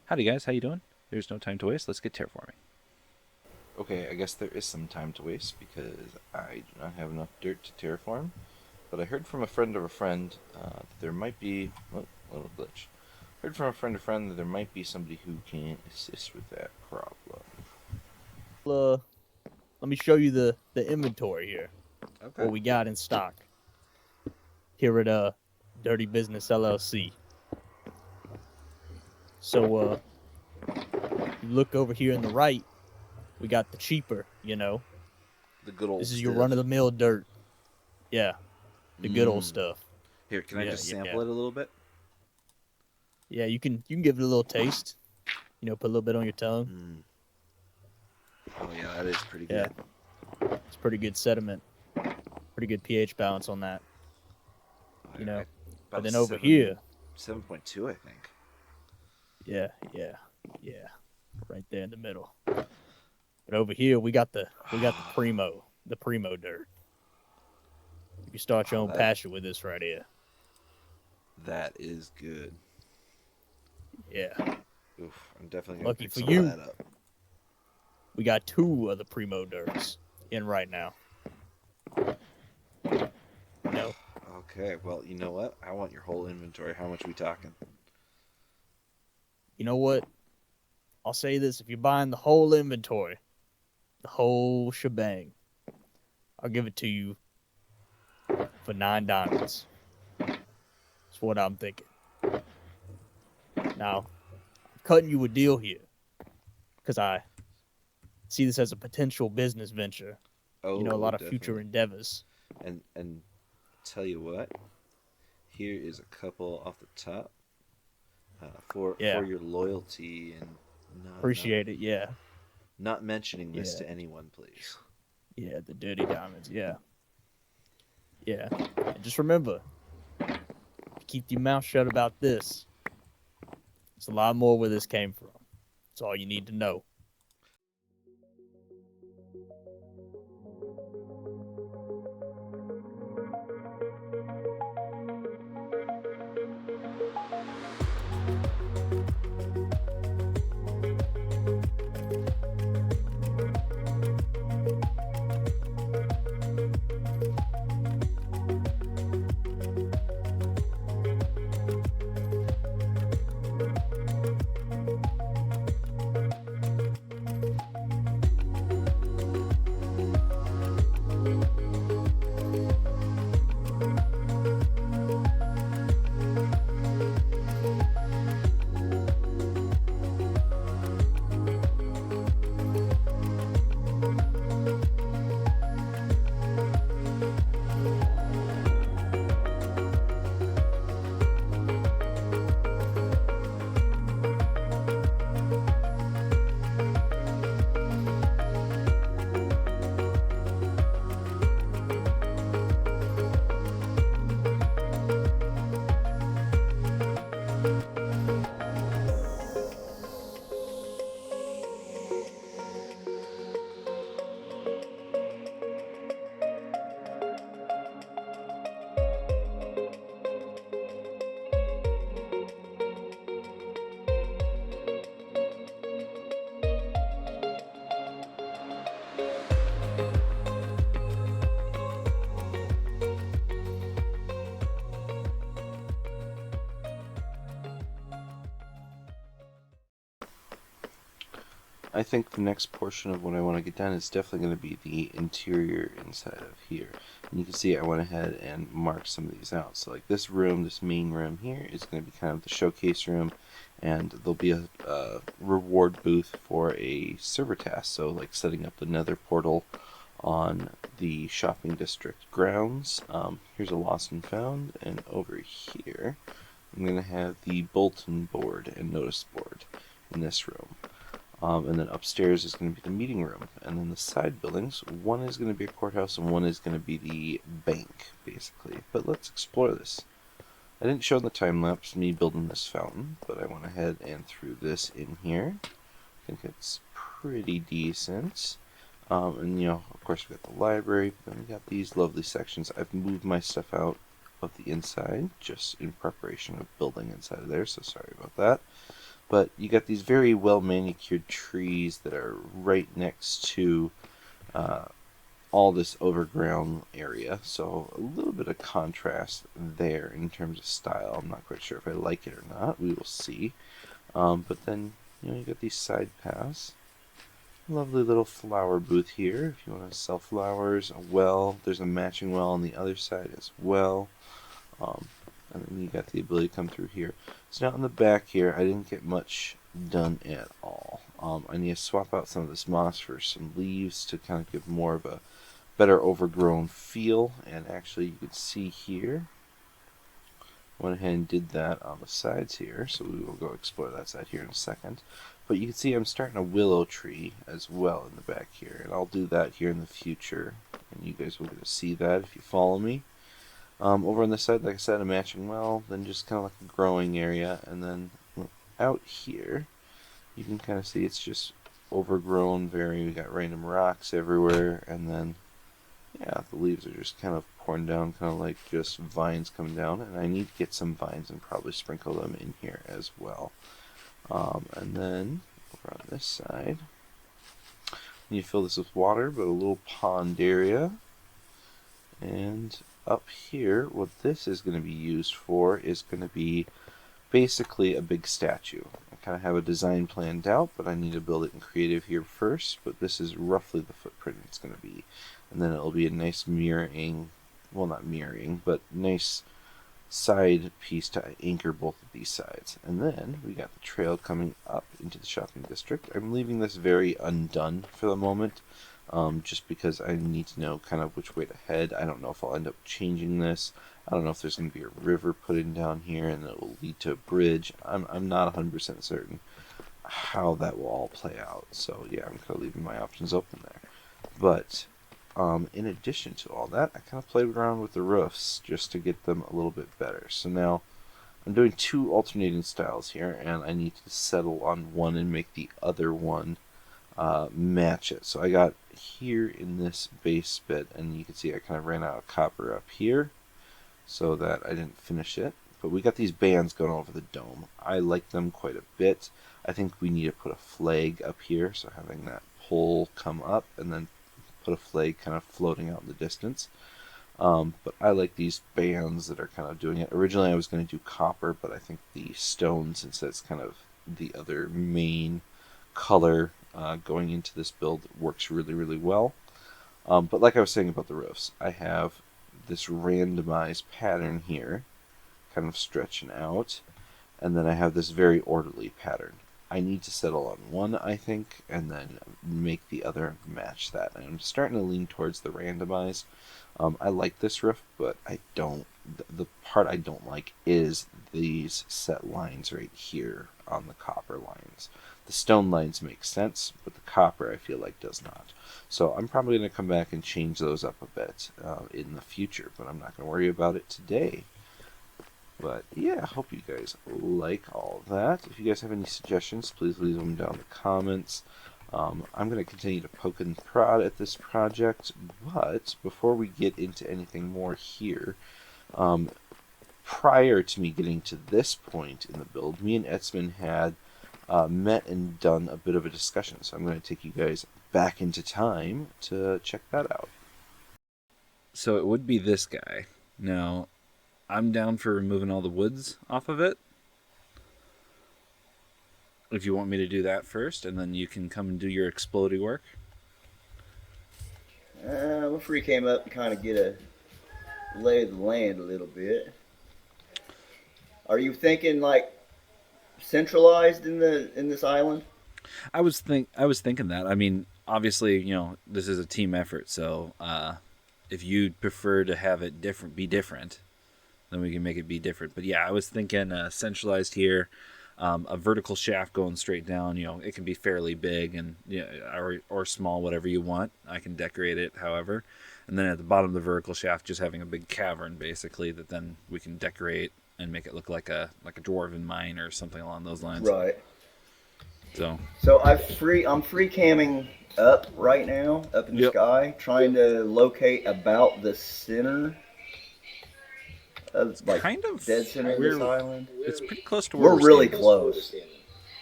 Howdy guys, how you doing? There's no time to waste, let's get terraforming. Okay, I guess there is some time to waste because I do not have enough dirt to terraform. But I heard from a friend of a friend that there might be. Oh, little glitch. Heard from a friend of a friend that there might be somebody who can assist with that problem. uh, Let me show you the inventory here. Okay. What we got in stock here at Dirty Business LLC. So you look over here in the right, we got the cheaper. The good old This is your stiff. run of the mill dirt. Yeah, the good old stuff. Here, can I Yeah, just yeah, sample it a little bit? yeah. You can give it a little taste. Put a little bit on your tongue. Oh yeah, that is pretty Yeah, good. it's pretty good sediment. Pretty good pH balance on that. Alright, But about then over here, 7.2, I think. yeah, yeah, yeah, right there in the middle. But over here we got the primo dirt. You can start your Oh, own that pasture with this right here. that is good. Yeah. Oof, I'm definitely gonna Lucky pick for some you, of that up. we got two of the primo dirts in right now. No. Okay, well, you know what? I want your whole inventory. How much are we talking? You know what? I'll say this: if you're buying the whole inventory, the whole shebang, I'll give it to you for 9 diamonds. That's what I'm thinking. Now, I'm cutting you a deal here because I see this as a potential business venture. A Oh, lot of future definitely. endeavors. And tell you what, here is a couple off the top for Yeah, your loyalty and not appreciate it. Yeah, not mentioning this yeah, to anyone, please. yeah. The dirty diamonds. Yeah, yeah. And just remember, keep your mouth shut about this. It's a lot more where this came from. That's all you need to know. I think the next portion of what I want to get done is definitely going to be the interior inside of here. And you can see I went ahead and marked some of these out. So like this room, this main room here is going to be kind of the showcase room, and there'll be a reward booth for a server task. So like setting up the nether portal on the shopping district grounds. Here's a lost and found, and over here I'm going to have the bulletin board and notice board in this room. And then upstairs is going to be the meeting room. And then the side buildings, one is going to be a courthouse and one is going to be the bank, basically. But let's explore this. I didn't show in the time lapse me building this fountain, but I went ahead and threw this in here. I think it's pretty decent. And of course we got the library, then we got these lovely sections. I've moved my stuff out of the inside, just in preparation of building inside of there, so sorry about that. But you got these very well manicured trees that are right next to all this overgrown area, so a little bit of contrast there in terms of style. I'm not quite sure if I like it or not. We will see. But then, you know, you got these side paths. Lovely little flower booth here if you want to sell flowers. A well. There's a matching well on the other side as well. And then you got the ability to come through here. So now in the back here, I didn't get much done at all. I need to swap out some of this moss for some leaves to kind of give more of a better overgrown feel. And actually, you can see here, went ahead and did that on the sides here. So we will go explore that side here in a second. But you can see I'm starting a willow tree as well in the back here. And I'll do that here in the future. And you guys will get to see that if you follow me. Over on this side, like I said, a matching well, then just kind of like a growing area, and then out here, you can kind of see it's just overgrown, we got random rocks everywhere, and then, yeah, the leaves are just kind of pouring down, kind of like just vines coming down, and I need to get some vines and probably sprinkle them in here as well. And then, over on this side, you fill this with water, but a little pond area, and up here, what this is going to be used for is going to be basically a big statue. I kind of have a design planned out, but I need to build it in creative here first, but this is roughly the footprint it's going to be. And then it'll be a nice mirroring, well, not mirroring, but nice side piece to anchor both of these sides. And then we got the trail coming up into the shopping district. I'm leaving this very undone for the moment. Just because I need to know kind of which way to head. I don't know if I'll end up changing this. I don't know if there's going to be a river put in down here and it will lead to a bridge. I'm not 100% certain how that will all play out. So yeah, I'm kind of leaving my options open there. But in addition to all that, I kind of played around with the roofs just to get them a little bit better. So now I'm doing two alternating styles here, and I need to settle on one and make the other one match it. So I got here in this base bit, and you can see I kind of ran out of copper up here so that I didn't finish it. But we got these bands going over the dome. I like them quite a bit. I think we need to put a flag up here, so having that pole come up and then put a flag kind of floating out in the distance. But I like these bands that are kind of doing it. Originally I was going to do copper, but I think the stone, since that's kind of the other main color going into this build, works really, really well. But like I was saying about the roofs, I have this randomized pattern here, kind of stretching out, and then I have this very orderly pattern. I need to settle on one, I think, and then make the other match that. And I'm starting to lean towards the randomized. I like this roof, but I don't. The part I don't like is these set lines right here on the copper lines. The stone lines make sense, but the copper I feel like does not. So I'm probably going to come back and change those up a bit in the future, but I'm not going to worry about it today. But yeah, I hope you guys like all of that. If you guys have any suggestions, please leave them down in the comments. I'm going to continue to poke and prod at this project, but before we get into anything more here, prior to me getting to this point in the build, me and Etzman had met and done a bit of a discussion. So I'm going to take you guys back into time to check that out. So it would be this guy. Now, I'm down for removing all the woods off of it. If you want me to do that first, and then you can come and do your explodey work. We'll free came up and kind of get a lay of the land a little bit. Are you thinking like centralized in this island? I was thinking that. I mean, obviously, you know, this is a team effort, so if you'd prefer to have it be different, then we can make it be different. But yeah, I was thinking centralized here, a vertical shaft going straight down. You know, it can be fairly big and or small, whatever you want. I can decorate it however. And then at the bottom of the vertical shaft, just having a big cavern, basically, that then we can decorate and make it look like a dwarven mine or something along those lines. Right. So I'm free camming up right now, up in the sky, trying to locate about the center of like kind of dead center of this island. It's pretty close to where we're really close.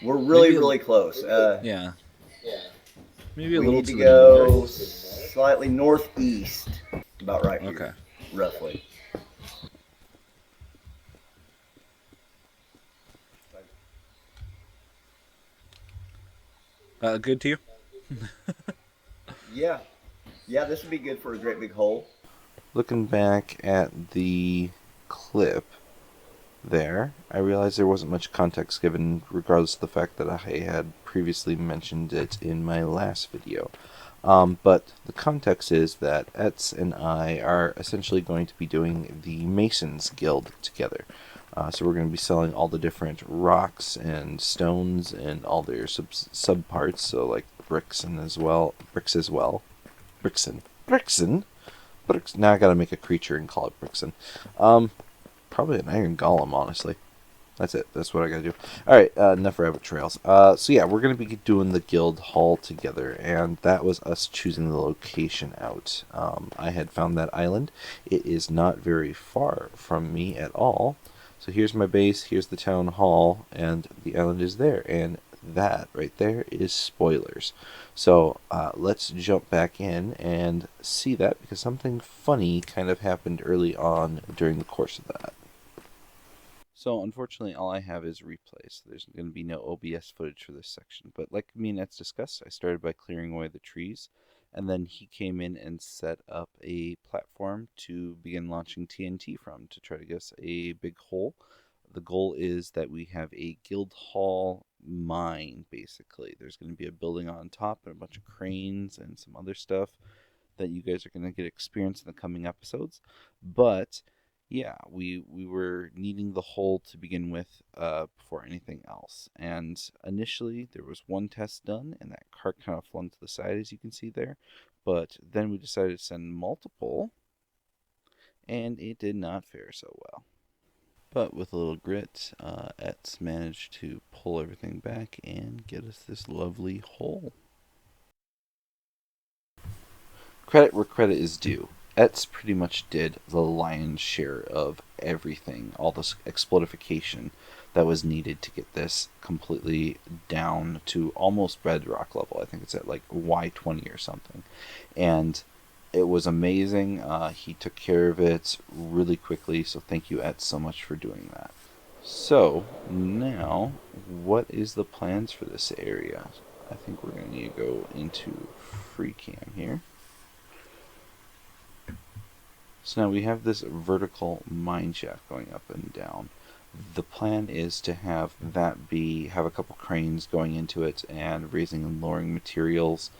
We're really, Maybe a- really close. Yeah. Maybe a We little need to to the go north. slightly northeast, about right here, Okay. roughly. Good to you? Yeah, yeah, this would be good for a great big hole. Looking back at the clip there, I realized there wasn't much context given, regardless of the fact that I had previously mentioned it in my last video. But the context is that Etz and I are essentially going to be doing the Masons Guild together. So we're going to be selling all the different rocks and stones and all their subparts, so like bricks as well. Brickson. Now I gotta make a creature and call it Brickson. Probably an iron golem, honestly. That's it. That's what I gotta do. Alright, enough rabbit trails. So yeah, we're gonna be doing the guild hall together, and that was us choosing the location out. I had found that island. It is not very far from me at all. So here's my base, here's the town hall, and the island is there. And that right there is spoilers. So let's jump back in and see that, because something funny kind of happened early on during the course of that. So unfortunately, all I have is replays. There's going to be no OBS footage for this section. But like me and Eds discussed, I started by clearing away the trees, and then he came in and set up a platform to begin launching TNT from to try to get us a big hole. The goal is that we have a guild hall mine, basically. There's going to be a building on top and a bunch of cranes and some other stuff that you guys are going to get experience in the coming episodes. But yeah, we were needing the hole to begin with before anything else. And initially, there was one test done, and that cart kind of flung to the side, as you can see there. But then we decided to send multiple, and it did not fare so well. But with a little grit, Etz managed to pull everything back and get us this lovely hole. Credit where credit is due. Etz pretty much did the lion's share of everything, all this explodification that was needed to get this completely down to almost bedrock level. I think it's at like Y20 or something. And it was amazing. He took care of it really quickly, so thank you, Etz, so much for doing that. So, now, what is the plans for this area? I think we're going to need to go into free cam here. So now we have this vertical mine shaft going up and down. The plan is to have that have a couple cranes going into it and raising and lowering materials.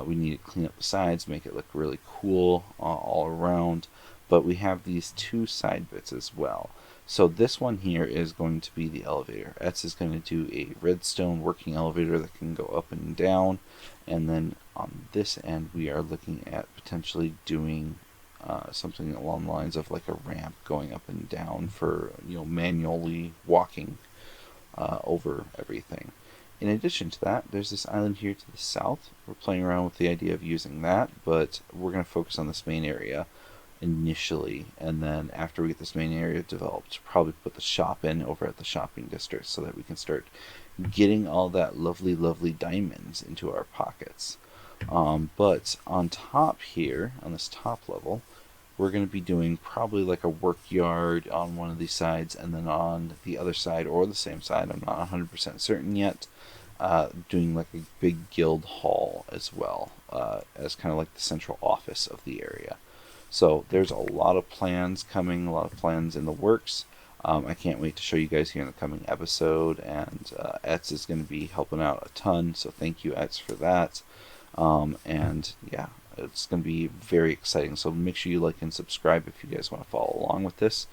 We need to clean up the sides, make it look really cool all around. But we have these two side bits as well. So this one here is going to be the elevator. Etz is going to do a redstone working elevator that can go up and down. And then on this end, we are looking at potentially doing something along the lines of like a ramp going up and down for manually walking over everything. In addition to that, there's this island here to the south. We're playing around with the idea of using that, but we're going to focus on this main area initially, and then after we get this main area developed, probably put the shop in over at the shopping district so that we can start getting all that lovely diamonds into our pockets. But on top here, on this top level, we're going to be doing probably like a work yard on one of these sides, and then on the other side or the same side, I'm not 100% certain yet, doing like a big guild hall as well, as kind of like the central office of the area. So there's a lot of plans coming, a lot of plans in the works. I can't wait to show you guys here in the coming episode, and Etz is going to be helping out a ton, so thank you, Etz, for that. And yeah, it's going to be very exciting, so make sure you like and subscribe if you guys want to follow along with this.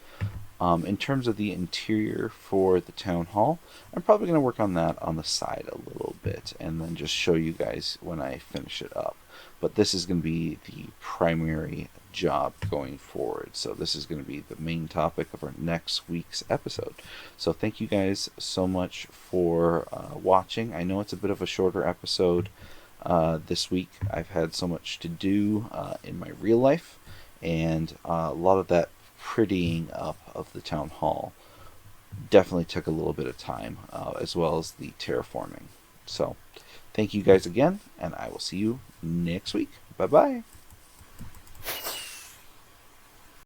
In terms of the interior for the town hall, I'm probably going to work on that on the side a little bit and then just show you guys when I finish it up. But this is going to be the primary job going forward, so this is going to be the main topic of our next week's episode. So thank you guys so much for watching. I know it's a bit of a shorter episode this week. I've had so much to do in my real life, and a lot of that prettying up of the town hall definitely took a little bit of time, as well as the terraforming. So, thank you guys again, and I will see you next week. Bye bye.